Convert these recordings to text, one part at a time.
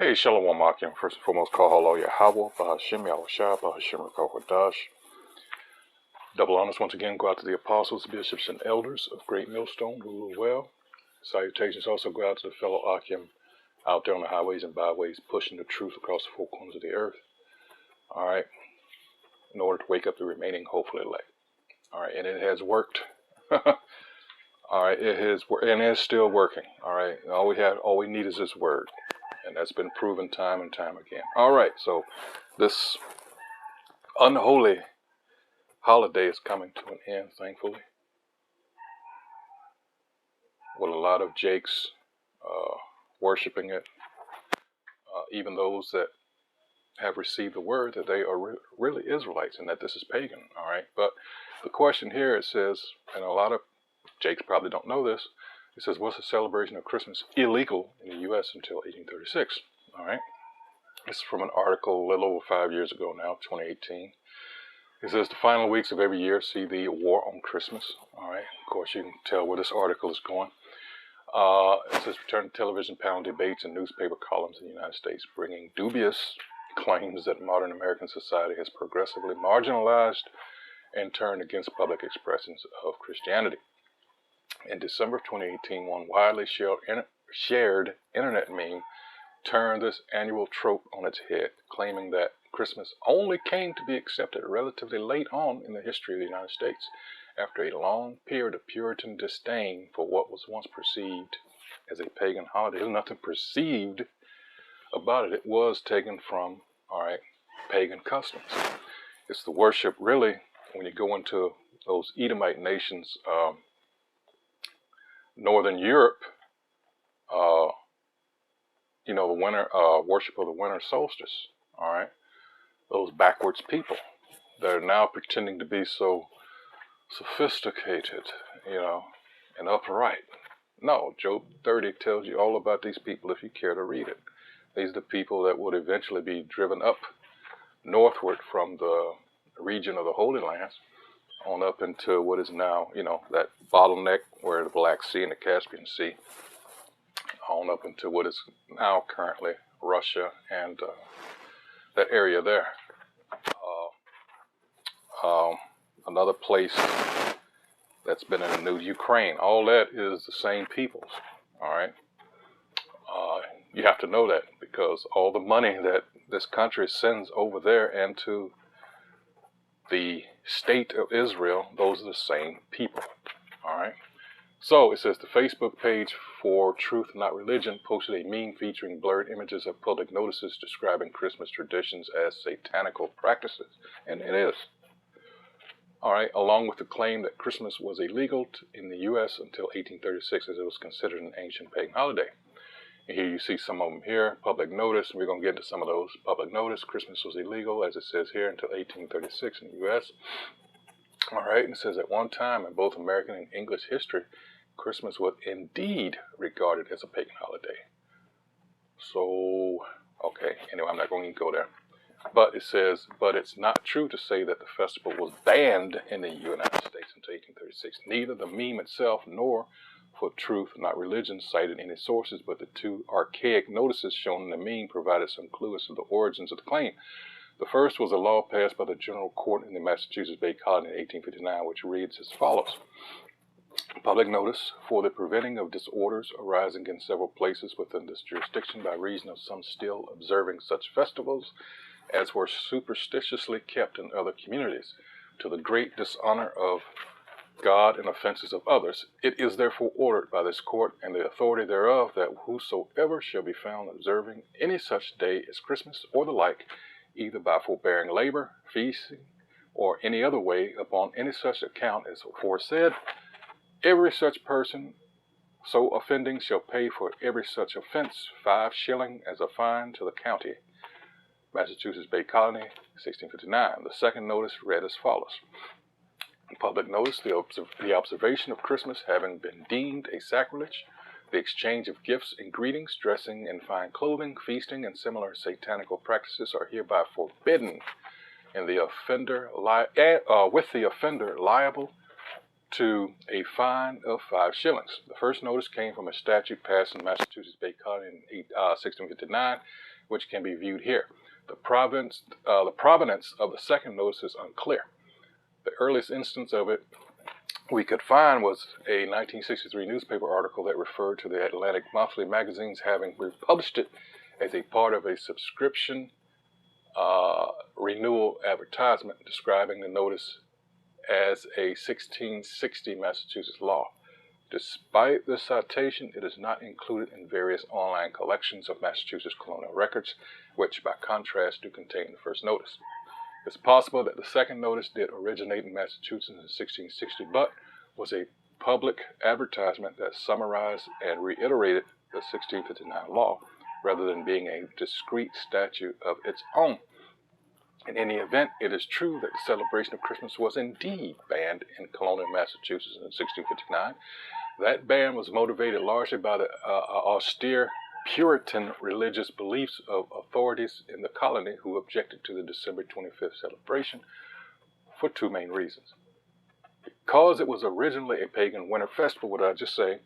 Hey, Shalom Akim. First and foremost, call hello Yahweh, Bahashim, Yahushua, Bahashim, Rakawadash. Double honors once again go out to the apostles, bishops, and elders of Great Millstone who rule well. Salutations also go out to the fellow Akim out there on the highways and byways, pushing the truth across the four corners of the earth. All right, in order to wake up the remaining hopefully elect. All right, and it has worked. All right, it has, and it's still working. All right, all we need is this word. And that's been proven time and time again. All right, so this unholy holiday is coming to an end, thankfully. With a lot of Jakes worshiping it, even those that have received the word that they are really Israelites and that this is pagan. All right, but the question here, it says, and a lot of Jakes probably don't know this, it says, was the celebration of Christmas illegal in the U.S. until 1836? All right. This is from an article a little over 5 years ago now, 2018. It says, the final weeks of every year see the war on Christmas. All right. Of course, you can tell where this article is going. It says, return to television panel debates and newspaper columns in the United States, bringing dubious claims that modern American society has progressively marginalized and turned against public expressions of Christianity. In December of 2018, one widely shared internet meme turned this annual trope on its head, claiming that Christmas only came to be accepted relatively late on in the history of the United States, after a long period of Puritan disdain for what was once perceived as a pagan holiday. There's nothing perceived about it. It was taken from, all right, pagan customs. It's the worship, really, when you go into those Edomite nations, Northern Europe, the winter worship of the winter solstice. All right, those backwards people that are now pretending to be so sophisticated, and upright. No, Job 30 tells you all about these people if you care to read it. These are the people that would eventually be driven up northward from the region of the Holy Lands on up into what is now, that bottleneck where the Black Sea and the Caspian Sea, on up into what is now currently Russia and that area there. Another place that's been in the news, Ukraine. All that is the same peoples, all right? You have to know that because all the money that this country sends over there and to the state of Israel, those are the same people, all right? So it says the Facebook page for Truth Not Religion posted a meme featuring blurred images of public notices describing Christmas traditions as satanical practices, and it is. All right, along with the claim that Christmas was illegal in the U.S. until 1836, as it was considered an ancient pagan holiday. And here you see some of them here. Public notice. We're going to get into some of those. Public notice. Christmas was illegal, as it says here, until 1836 in the U.S. All right, and it says at one time in both American and English history, Christmas was indeed regarded as a pagan holiday. So, okay, anyway, I'm not going to go there. But it says, but it's not true to say that the festival was banned in the United States until 1836. Neither the meme itself nor for Truth Not Religion cited any sources, but the two archaic notices shown in the meme provided some clue as to the origins of the claim. The first was a law passed by the General Court in the Massachusetts Bay Colony in 1859, which reads as follows. Public notice for the preventing of disorders arising in several places within this jurisdiction by reason of some still observing such festivals as were superstitiously kept in other communities, to the great dishonor of God and offenses of others. It is therefore ordered by this court and the authority thereof that whosoever shall be found observing any such day as Christmas or the like, either by forbearing labor, feasting, or any other way upon any such account as aforesaid, every such person so offending shall pay for every such offense 5 shillings as a fine to the county. Massachusetts Bay Colony, 1659. The second notice read as follows. Public notice, the observation of Christmas having been deemed a sacrilege, the exchange of gifts and greetings, dressing in fine clothing, feasting, and similar satanical practices are hereby forbidden, and the offender with the offender liable to a fine of 5 shillings. The first notice came from a statute passed in Massachusetts Bay Colony in 1659, which can be viewed here. The provenance of the second notice is unclear. The earliest instance of it we could find was a 1963 newspaper article that referred to the Atlantic Monthly magazines having republished it as a part of a subscription renewal advertisement describing the notice as a 1660 Massachusetts law. Despite the citation, it is not included in various online collections of Massachusetts colonial records, which by contrast do contain the first notice. It's possible that the second notice did originate in Massachusetts in 1660, but was a public advertisement that summarized and reiterated the 1659 law, rather than being a discrete statute of its own. In any event, it is true that the celebration of Christmas was indeed banned in colonial Massachusetts in 1659. That ban was motivated largely by the austere Puritan religious beliefs of authorities in the colony who objected to the December 25th celebration for 2 main reasons. Because it was originally a pagan winter festival, what did I just say,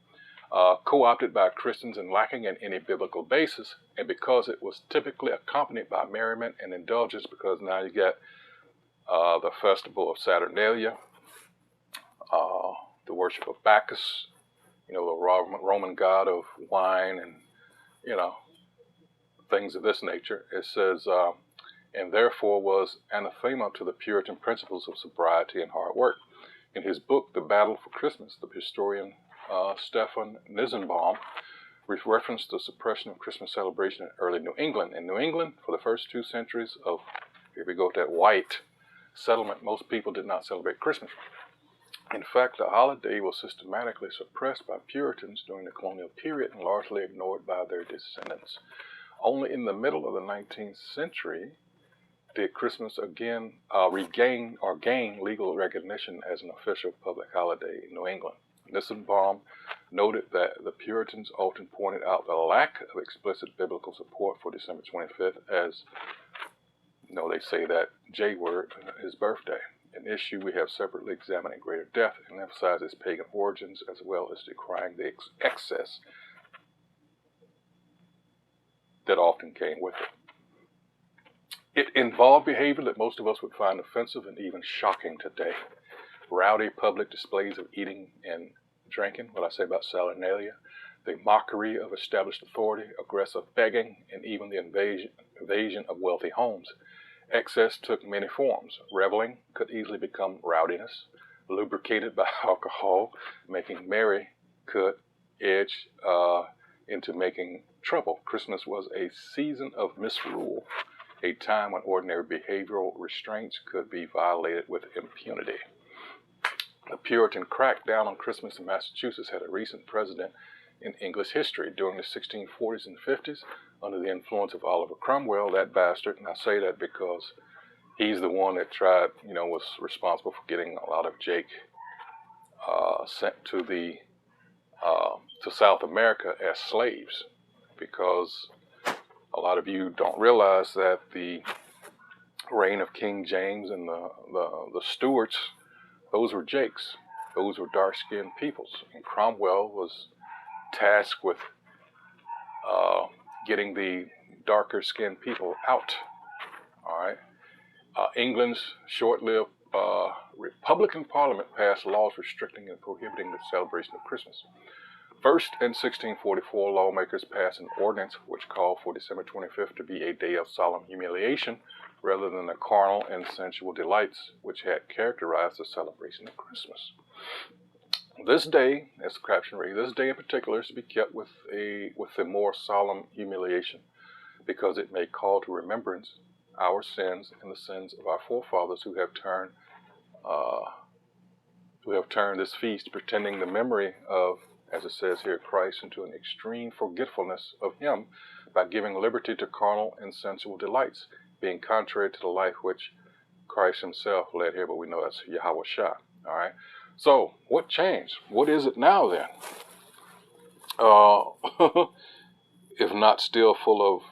co-opted by Christians and lacking in any biblical basis, and because it was typically accompanied by merriment and indulgence, because now you get the festival of Saturnalia, the worship of Bacchus, the Roman god of wine and, things of this nature. It says, and therefore was anathema to the Puritan principles of sobriety and hard work. In his book, The Battle for Christmas, the historian Stephen Nisenbaum referenced the suppression of Christmas celebration in early New England. In New England, for the first 2 centuries of, here we go, that white settlement, most people did not celebrate Christmas. In fact, the holiday was systematically suppressed by Puritans during the colonial period and largely ignored by their descendants. Only in the middle of the 19th century did Christmas again gain legal recognition as an official public holiday in New England. Nissenbaum noted that the Puritans often pointed out the lack of explicit biblical support for December 25th as, they say that J word, his birthday, an issue we have separately examined in greater depth and emphasized its pagan origins as well as decrying the excess that often came with it. It involved behavior that most of us would find offensive and even shocking today. Rowdy public displays of eating and drinking, what I say about Saturnalia, the mockery of established authority, aggressive begging, and even the invasion of wealthy homes. Excess took many forms. Reveling could easily become rowdiness, lubricated by alcohol. Making merry could edge into making trouble. Christmas was a season of misrule, a time when ordinary behavioral restraints could be violated with impunity. The Puritan crackdown on Christmas in Massachusetts had a recent precedent in English history. During the 1640s and 50s, under the influence of Oliver Cromwell, that bastard, and I say that because he's the one that tried, was responsible for getting a lot of Jake sent to to South America as slaves, because a lot of you don't realize that the reign of King James and the Stuarts, those were Jakes. Those were dark-skinned peoples. And Cromwell was tasked with getting the darker-skinned people out. All right. England's short-lived Republican Parliament passed laws restricting and prohibiting the celebration of Christmas. First, in 1644, lawmakers passed an ordinance which called for December 25th to be a day of solemn humiliation rather than the carnal and sensual delights which had characterized the celebration of Christmas. This day, as the caption reads, this day in particular is to be kept with a more solemn humiliation, because it may call to remembrance our sins and the sins of our forefathers who have turned this feast, pretending the memory of, as it says here, Christ, into an extreme forgetfulness of him by giving liberty to carnal and sensual delights, being contrary to the life which Christ himself led here, but we know that's Yahweh Shah. All right. So what changed? What is it now then? If not still full of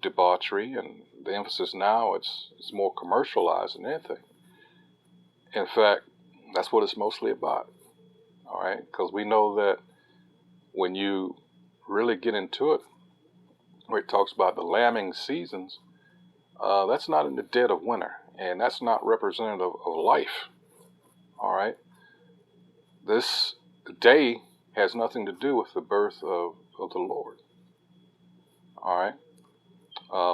debauchery, and the emphasis now, it's more commercialized than anything. In fact, that's what it's mostly about. All right, because we know that when you really get into it, where it talks about the lambing seasons, that's not in the dead of winter, and that's not representative of life. All right, this day has nothing to do with the birth of the Lord. All right,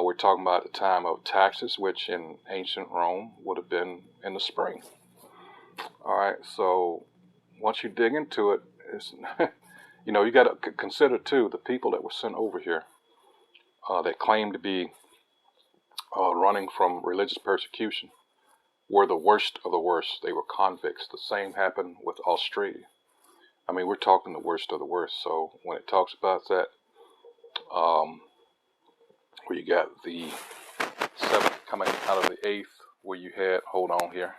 we're talking about the time of taxes, which in ancient Rome would have been in the spring. All right, so once you dig into it, it's you got to consider too the people that were sent over here that claimed to be running from religious persecution were the worst of the worst. They were convicts. The same happened with Australia. I mean, we're talking the worst of the worst. So when it talks about that, where you got the seventh coming out of the eighth, where you had, hold on here,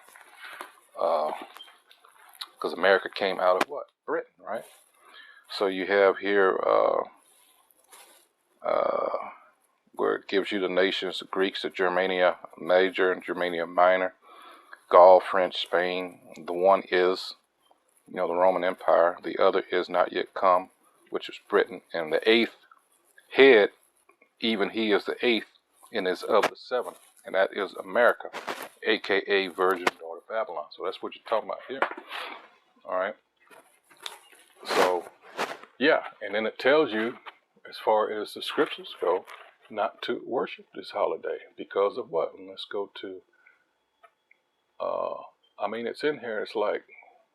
because America came out of what? Britain, right? So you have here where it gives you the nations, the Greeks, the Germania Major and Germania Minor, Gaul, French, Spain. The one is, the Roman Empire. The other is not yet come, which is Britain. And the eighth head, even he is the eighth and is of the seventh. And that is America, a.k.a. Virgin Daughter Babylon. So that's what you're talking about here. All right. So, yeah. And then it tells you, as far as the scriptures go, not to worship this holiday because of what? And let's go to, it's in here. It's like,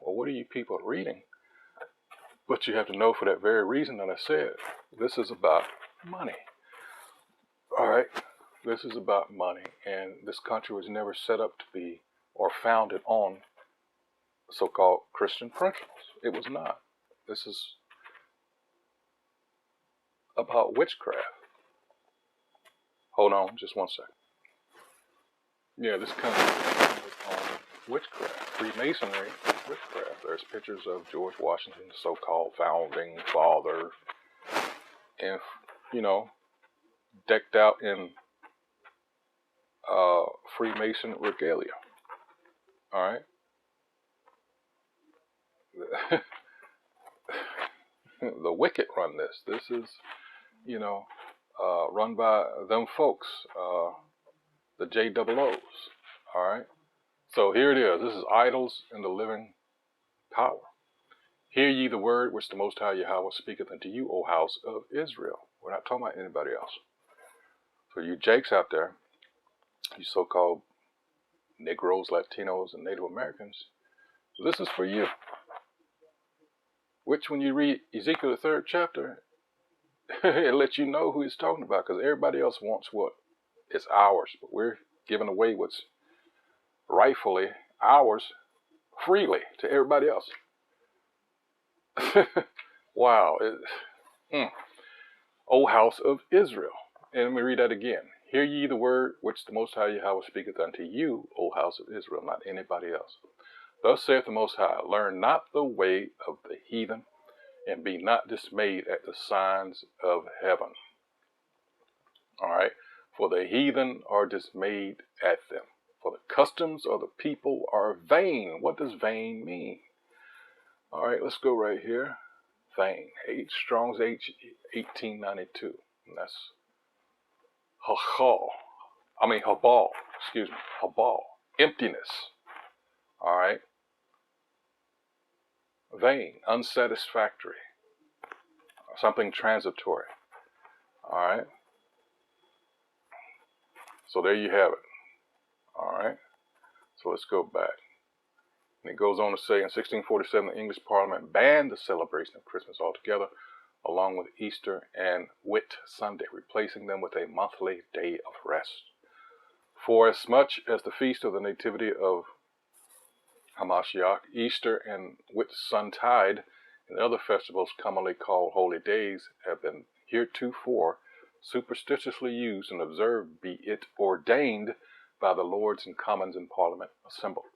well, what are you people reading? But you have to know for that very reason that I said, this is about money. All right. This is about money. And this country was never set up to be or founded on so-called Christian principles. It was not. This is about witchcraft. Hold on just one second. Yeah, this country is on witchcraft, Freemasonry, witchcraft. There's pictures of George Washington, the so-called founding father, and, decked out in Freemason regalia. All right? The wicked run this. This is, run by them folks, the JOOs. All right? So here it is. This is idols in the living power. Hear ye the word which the Most High Yahweh speaketh unto you, O house of Israel. We're not talking about anybody else. So you Jakes out there, you so-called Negroes, Latinos, and Native Americans, this is for you. Which, when you read Ezekiel, the 3rd chapter, it lets you know who he's talking about, because everybody else wants what is ours, but we're giving away what's rightfully ours freely to everybody else. Wow. O house of Israel. And let me read that again. Hear ye the word which the Most High Yahweh speaketh unto you, O house of Israel, not anybody else. Thus saith the Most High, learn not the way of the heathen, and be not dismayed at the signs of heaven. All right. For the heathen are dismayed at them. For the customs of the people are vain. What does vain mean? All right, let's go right here. Vain. Strong's H 1892. And that's Habal. Excuse me. Habal. Emptiness. All right. Vain. Unsatisfactory. Something transitory. All right. So there you have it. All right. So let's go back. And it goes on to say, in 1647, the English Parliament banned the celebration of Christmas altogether, along with Easter and Whit Sunday, replacing them with a monthly day of rest. For as much as the feast of the Nativity of Hamashiach, Easter and Whitsuntide, and other festivals commonly called holy days have been heretofore superstitiously used and observed, be it ordained by the Lords and Commons in Parliament assembled,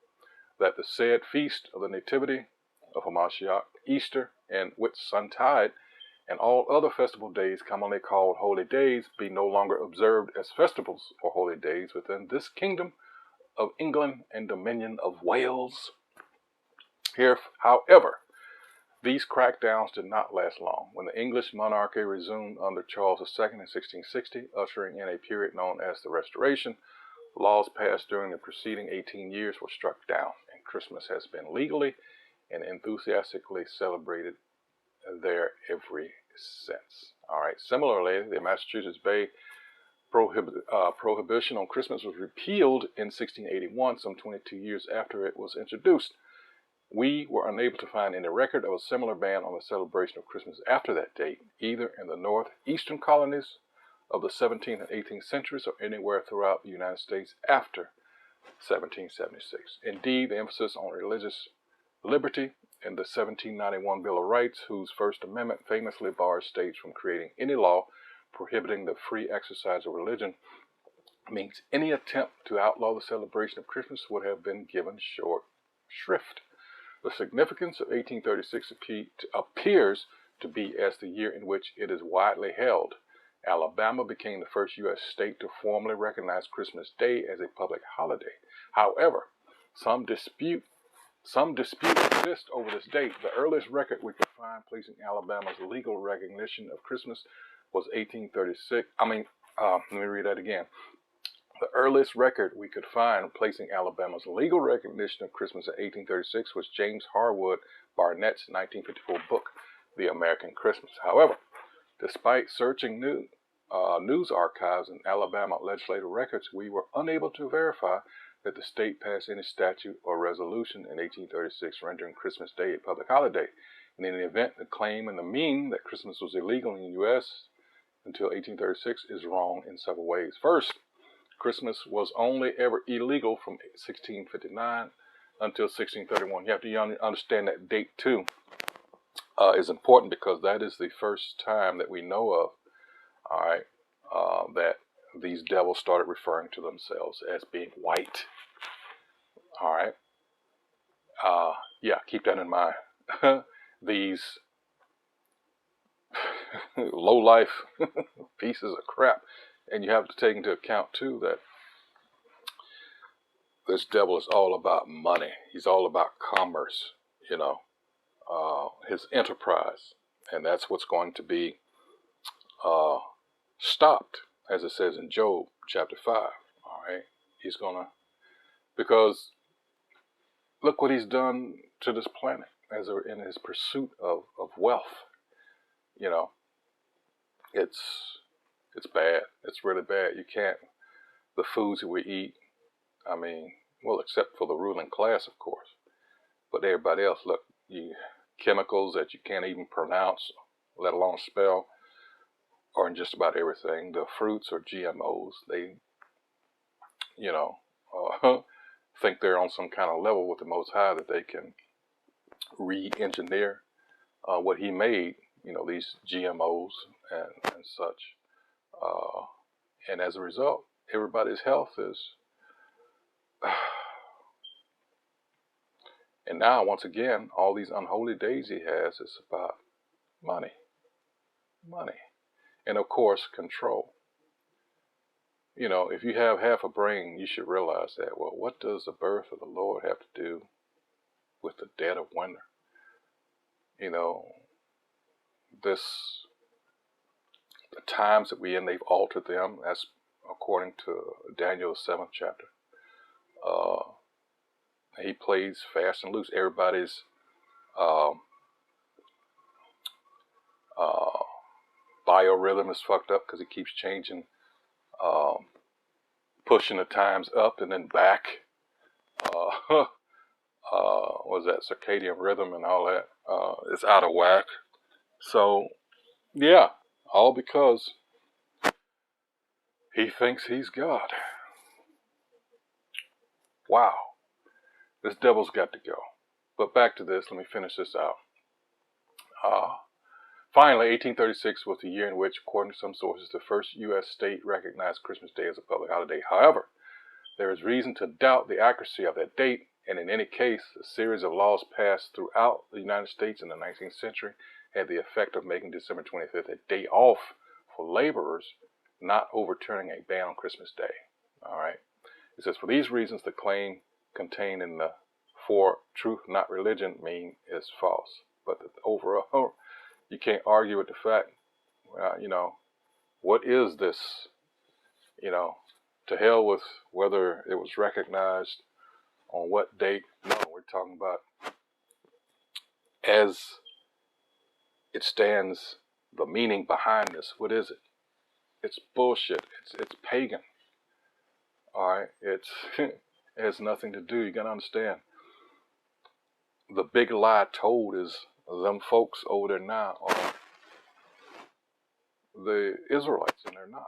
that the said feast of the Nativity of Hamashiach, Easter and Whitsuntide, and all other festival days commonly called holy days be no longer observed as festivals or holy days within this kingdom of England and dominion of Wales. Here, however, These crackdowns did not last long. When the English monarchy resumed under Charles II in 1660, ushering in a period known as the Restoration, laws passed during the preceding 18 years were struck down, and Christmas has been legally and enthusiastically celebrated there ever since. All right. Similarly, the Massachusetts Bay prohibition on Christmas was repealed in 1681, some 22 years after it was introduced. We were unable to find any record of a similar ban on the celebration of Christmas after that date, either in the northeastern colonies of the 17th and 18th centuries or anywhere throughout the United States after 1776. Indeed, the emphasis on religious liberty in the 1791 Bill of Rights, whose First Amendment famously bars states from creating any law prohibiting the free exercise of religion, means any attempt to outlaw the celebration of Christmas would have been given short shrift. The significance of 1836 appears to be as the year in which it is widely held. Alabama became the first U.S. state to formally recognize Christmas Day as a public holiday. However, some dispute exists over this date. The earliest record we could find placing Alabama's legal recognition of Christmas was 1836. Let me read that again. The earliest record we could find placing Alabama's legal recognition of Christmas in 1836 was James Harwood Barnett's 1954 book, The American Christmas. However, despite searching news archives and Alabama legislative records, we were unable to verify that the state passed any statute or resolution in 1836 rendering Christmas Day a public holiday. In any event, the claim and the meme that Christmas was illegal in the U.S. until 1836 is wrong in several ways. First, Christmas was only ever illegal from 1659 until 1631. You have to understand that date too is important because that is the first time that we know of, all right, that these devils started referring to themselves as being white. All right. Yeah, keep that in mind. These low-life pieces of crap. And you have to take into account, too, that this devil is all about money. He's all about commerce, his enterprise. And that's what's going to be stopped, as it says in Job chapter 5. All right. He's going to, because look what he's done to this planet in his pursuit of wealth. It's bad. It's really bad. You can't, the foods that we eat, except for the ruling class, of course. But everybody else, look, chemicals that you can't even pronounce, let alone spell, are in just about everything. The fruits are GMOs. They, think they're on some kind of level with the Most High that they can re-engineer what he made, these GMOs and such. And as a result, everybody's health is... And now, once again, all these unholy days he has is about money. Money. And, of course, control. If you have half a brain, you should realize that, well, what does the birth of the Lord have to do with the dead of winter? The times that we in, they've altered them. That's according to Daniel's 7th chapter. He plays fast and loose. Everybody's biorhythm is fucked up because he keeps changing, pushing the times up and then back. What is that, circadian rhythm and all that? It's out of whack. So, yeah, all because he thinks he's God. Wow. This devil's got to go. But back to this, let me finish this out. Finally, 1836 was the year in which, according to some sources, the first U.S. state recognized Christmas Day as a public holiday. However, there is reason to doubt the accuracy of that date, and in any case, a series of laws passed throughout the United States in the 19th century had the effect of making December 25th a day off for laborers, not overturning a ban on Christmas Day. All right. It says, for these reasons, the claim contained in the "For Truth Not Religion" meme is false. But overall, you can't argue with the fact, what is this? To hell with whether it was recognized on what date. No, we're talking about as it stands, the meaning behind this. What is it? It's bullshit. It's pagan. All right, it has nothing to do. You gotta understand. The big lie told is them folks over there now are the Israelites, and they're not.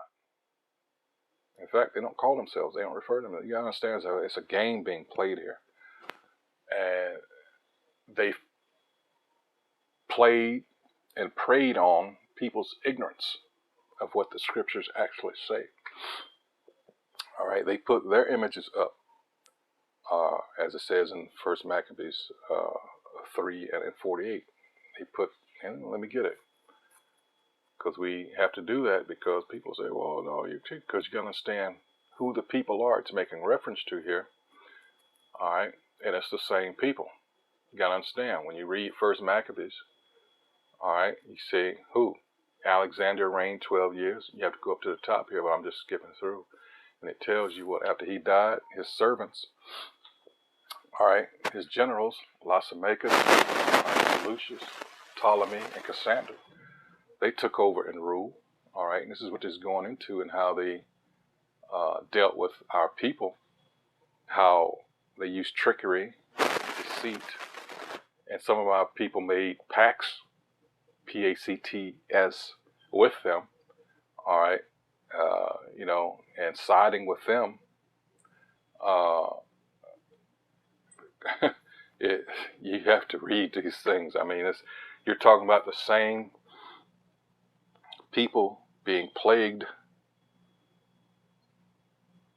In fact, they don't call themselves. They don't refer to them. You gotta understand, it's a game being played here, and they played and preyed on people's ignorance of what the scriptures actually say. All right, they put their images up, as it says in First Maccabees 3 and 48. They put, and let me get it, because we have to do that because people say, well, no, because you got to understand who the people are it's making reference to here. All right, and it's the same people. You got to understand when you read First Maccabees. All right, you see who? Alexander reigned 12 years. You have to go up to the top here, but I'm just skipping through. And it tells you what, after he died, his servants, all right, his generals, Lysimachus, Lucius, Ptolemy, and Cassander, they took over and ruled. All right, and this is what this is going into and how they dealt with our people, how they used trickery, deceit, and some of our people made pacts, P-A-C-T-S, with them, all right, and siding with them, you have to read these things. I mean, you're talking about the same people being plagued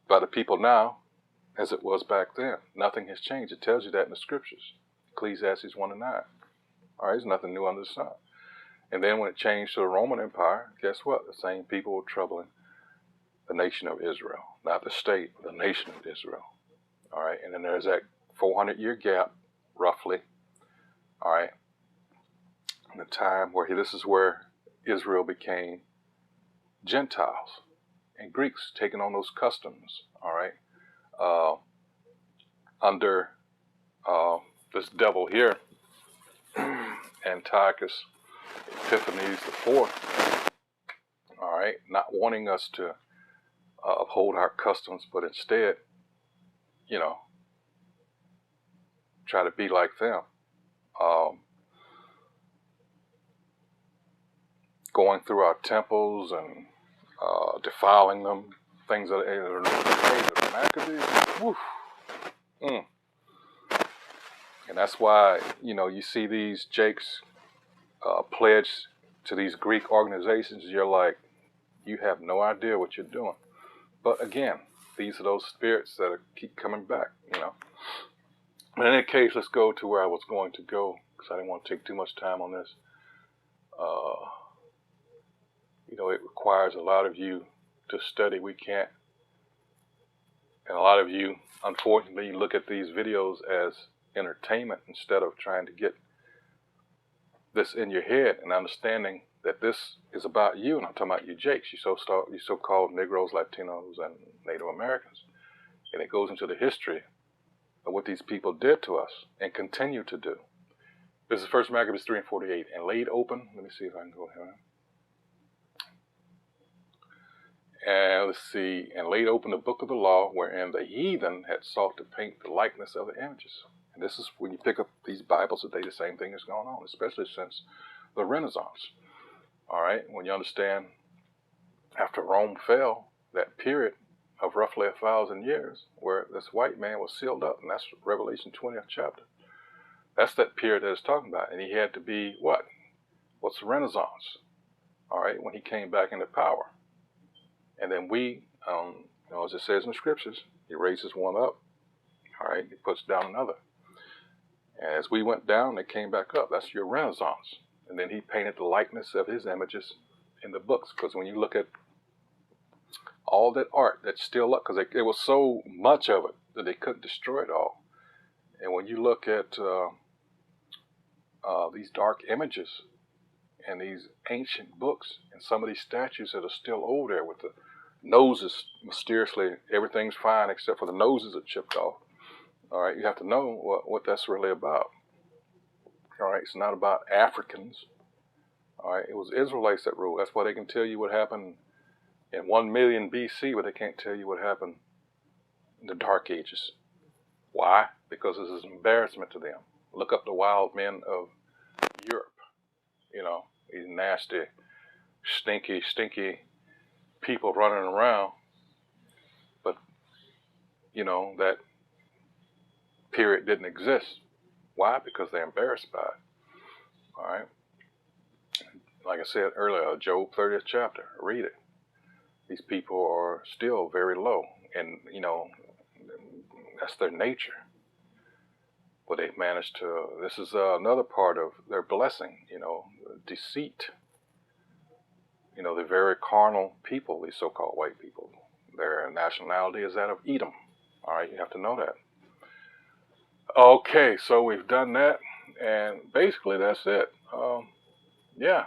by the people now as it was back then. Nothing has changed. It tells you that in the scriptures. Ecclesiastes 1 and 9. All right, there's nothing new under the sun. And then when it changed to the Roman Empire, guess what? The same people were troubling the nation of Israel. Not the state, the nation of Israel. All right, and then there's that 400-year gap, roughly. All right, in the time where this is where Israel became Gentiles and Greeks, taking on those customs. All right, under this devil here, Antiochus Epiphanes IV. All right, not wanting us to uphold our customs, but instead, try to be like them. Going through our temples and defiling them, things that are the Maccabees. Woof. And that's why, you see these jakes pledge to these Greek organizations. You're like, you have no idea what you're doing. But again, these are those spirits that keep coming back, In any case, let's go to where I was going to go, because I didn't want to take too much time on this. It requires a lot of you to study. We can't. And a lot of you, unfortunately, look at these videos as entertainment instead of trying to get this in your head and understanding that this is about you. And I'm talking about you Jakes, you so-called Negroes, Latinos, and Native Americans. And it goes into the history of what these people did to us and continue to do. This is 1 Maccabees 3 and 48. And laid open, let me see if I can go here. And let's see, and laid open the book of the law, wherein the heathen had sought to paint the likeness of the images. And this is when you pick up these Bibles today, the same thing is going on, especially since the Renaissance. All right, when you understand, after Rome fell, that period of roughly 1,000 years, where this white man was sealed up, and that's Revelation 20th chapter. That's that period that it's talking about, and he had to be what? What's the Renaissance? All right, when he came back into power. And then we, as it says in the scriptures, he raises one up, all right, he puts down another. And as we went down, they came back up. That's your Renaissance. And then he painted the likeness of his images in the books. Because when you look at all that art that's still up, because there was so much of it that they couldn't destroy it all. And when you look at these dark images and these ancient books and some of these statues that are still over there with the noses mysteriously, everything's fine except for the noses are chipped off. All right, you have to know what that's really about. All right, it's not about Africans. All right, it was Israelites that ruled. That's why they can tell you what happened in 1 million BC, but they can't tell you what happened in the Dark Ages. Why? Because this is an embarrassment to them. Look up the wild men of Europe. You know, these nasty, stinky people running around. But, you know, that period didn't exist. Why? Because they're embarrassed by it. All right. Like I said earlier, Job 30th chapter, read it. These people are still very low, and you know that's their nature. But they've managed to. This is another part of their blessing. You know, deceit. You know, they're very carnal people. These so-called white people. Their nationality is that of Edom. All right, you have to know that. Okay, so we've done that, and basically that's it. Yeah.